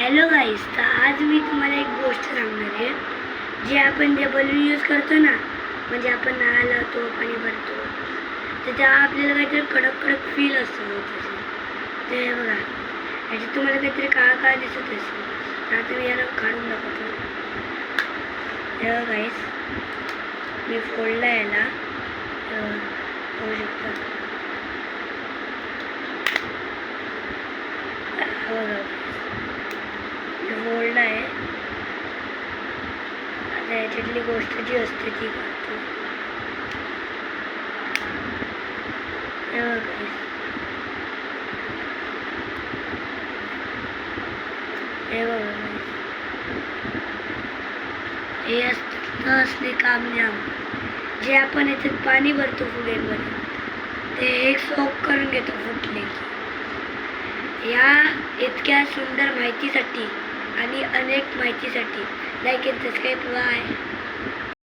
Hello गाईस, तर आज मी तुम्हाला एक गोष्ट सांगणार आहे. जे आपण जे बलून यूज करतो ना, म्हणजे आपण नळा लावतो, पाणी भरतो, तर त्या आपल्याला काहीतरी कडक कडक फील असतो तसं. ते बघा, ह्याच्यात तुम्हाला काहीतरी काळा काळा दिसत असेल. तर आता मी याला काढून दाखवतो. हे बघा गाईस, मी फोडला याला, पाहू शकता. बघा फोल्ड आहे. आता याच्यातली गोष्ट जी असते ती करतो. हे बघा हे असले कामयाब जे आपण याच्यात पाणी भरतो फुग्यांमध्ये, ते एक सोक करून घेतो फुटले की. या इतक्या सुंदर माहितीसाठी आणि अनेक माहितीसाठी लाईक एंड सबस्क्राईब. बाय.